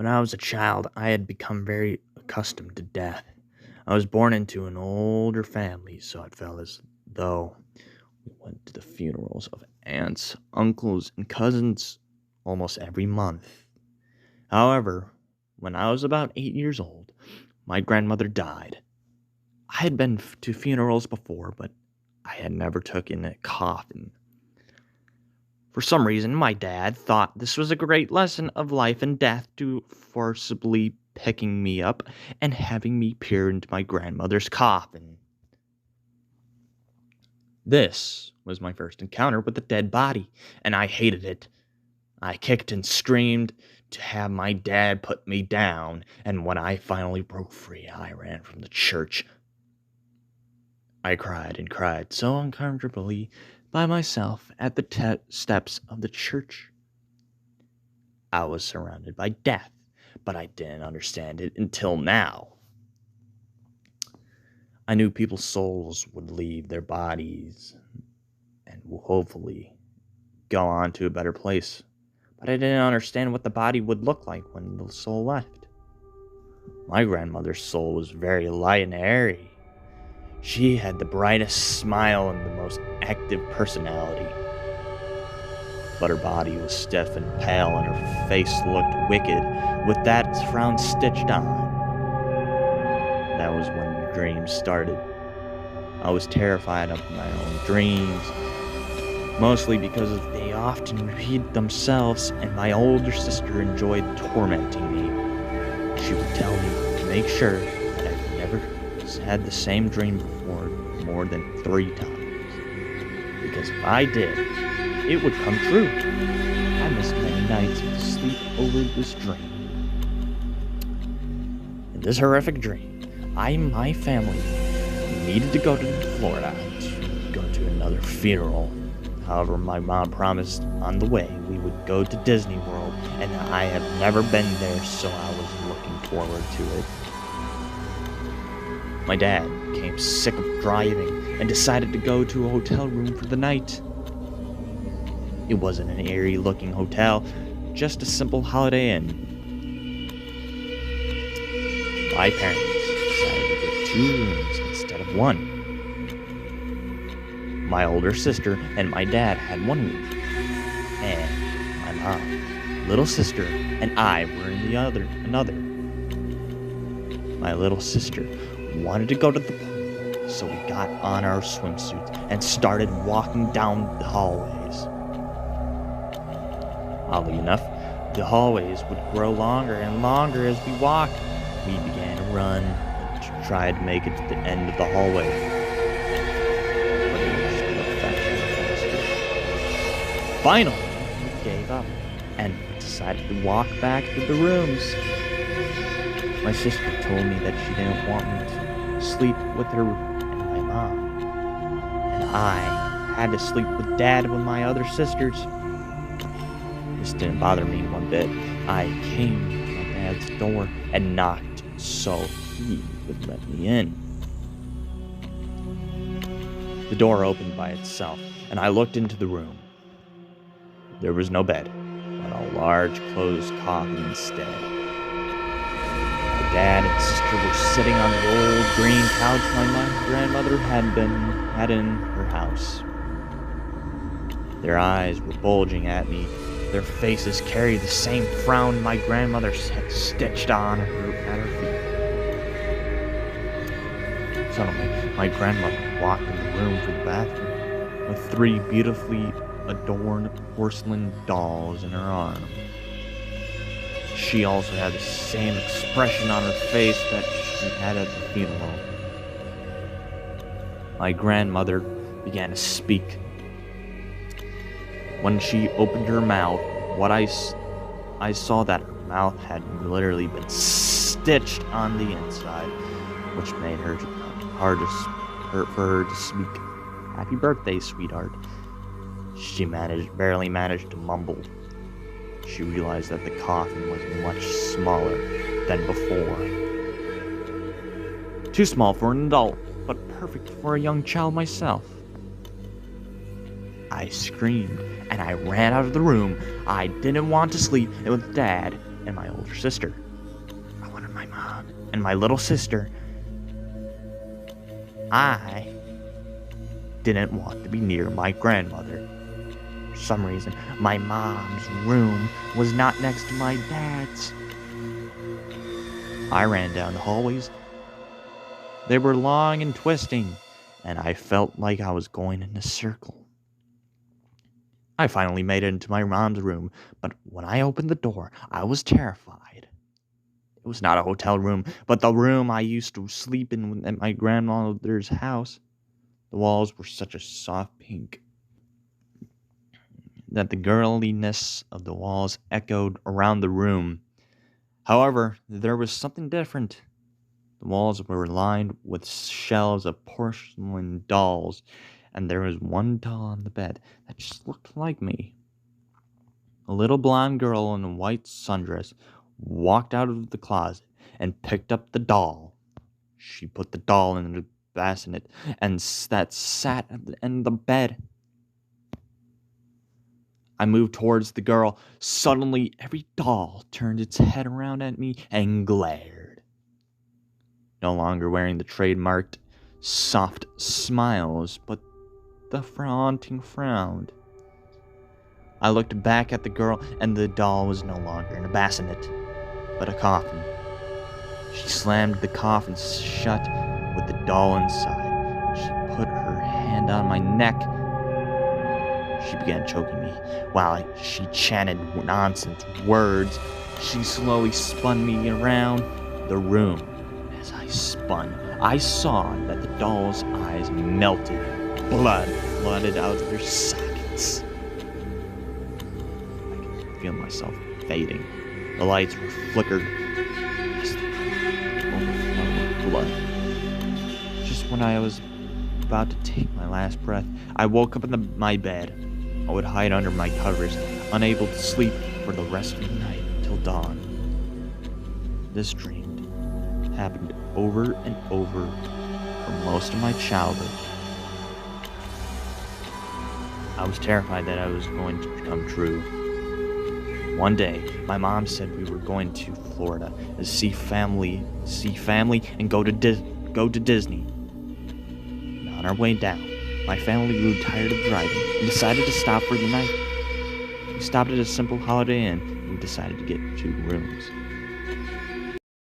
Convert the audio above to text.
When I was a child, I had become very accustomed to death. I was born into an older family, so it felt as though we went to the funerals of aunts, uncles, and cousins almost every month. However, when I was about 8 years old, my grandmother died. I had been to funerals before, but I had never taken a coffin. For some reason, my dad thought this was a great lesson of life and death to forcibly picking me up and having me peer into my grandmother's coffin. This was my first encounter with a dead body, and I hated it. I kicked and screamed to have my dad put me down, and when I finally broke free, I ran from the church. I cried and cried so uncomfortably by myself at the steps of the church. I was surrounded by death, but I didn't understand it until now. I knew people's souls would leave their bodies and will hopefully go on to a better place, but I didn't understand what the body would look like when the soul left. My grandmother's soul was very light and airy. She had the brightest smile and the most active personality. But her body was stiff and pale, and her face looked wicked, with that frown stitched on. That was when the dreams started. I was terrified of my own dreams, mostly because they often repeated themselves, and my older sister enjoyed tormenting me. She would tell me to make sure that I never had the same dream before more than 3 times, because if I did, it would come true. I missed many nights to sleep over this dream. In this horrific dream, I and my family needed to go to Florida to go to another funeral. However, my mom promised on the way we would go to Disney World, and I have never been there, so I was looking forward to it. My dad became sick of driving and decided to go to a hotel room for the night. It wasn't an eerie-looking hotel, just a simple Holiday Inn. My parents decided to get 2 rooms instead of 1. My older sister and my dad had 1 room, and my mom, little sister, and I were in another. My little sister wanted to go to the pool, so we got on our swimsuits and started walking down the hallways. Oddly enough, the hallways would grow longer and longer as we walked. We began to run and tried to make it to the end of the hallway. But it was still faster. Finally, we gave up and decided to walk back to the rooms. My sister told me that she didn't want me to sleep with her and my mom, and I had to sleep with Dad with my other sisters. This didn't bother me one bit. I came to my dad's door and knocked so he would let me in. The door opened by itself, and I looked into the room. There was no bed, but a large closed coffin instead. My dad and sister were sitting on the old green couch my grandmother had in her house. Their eyes were bulging at me. Their faces carried the same frown my grandmother had stitched on at her feet. Suddenly, my grandmother walked in the room for the bathroom with 3 beautifully adorned porcelain dolls in her arms. She also had the same expression on her face that she had at the funeral. My grandmother began to speak. When she opened her mouth, I saw that her mouth had literally been stitched on the inside, which made her hard for her to speak. "Happy birthday, sweetheart." She barely managed to mumble. She realized that the coffin was much smaller than before. Too small for an adult, but perfect for a young child myself. I screamed and I ran out of the room. I didn't want to sleep with Dad and my older sister. I wanted my mom and my little sister. I didn't want to be near my grandmother. For some reason, my mom's room was not next to my dad's. I ran down the hallways. They were long and twisting, and I felt like I was going in a circle. I finally made it into my mom's room, but when I opened the door, I was terrified. It was not a hotel room, but the room I used to sleep in at my grandmother's house. The walls were such a soft pink that the girliness of the walls echoed around the room. However, there was something different. The walls were lined with shelves of porcelain dolls, and there was one doll on the bed that just looked like me. A little blonde girl in a white sundress walked out of the closet and picked up the doll. She put the doll in the bassinet and that sat at the end of the bed. I moved towards the girl. Suddenly, every doll turned its head around at me and glared. No longer wearing the trademarked soft smiles, but the haunting frown. I looked back at the girl, and the doll was no longer in a bassinet, but a coffin. She slammed the coffin shut with the doll inside. She put her hand on my neck. She began choking me while she chanted nonsense words. She slowly spun me around the room. As I spun, I saw that the doll's eyes melted. Blood flooded out of their sockets. I could feel myself fading. The lights were flickered as the room overflowed with blood. Just when I was about to take my last breath, I woke up in my bed. I would hide under my covers, unable to sleep for the rest of the night till dawn. This dream happened over and over for most of my childhood. I was terrified that it was going to come true. One day, my mom said we were going to Florida to see family, and go to Disney. And on our way down, my family grew tired of driving and decided to stop for the night. We stopped at a simple Holiday Inn and decided to get 2 rooms.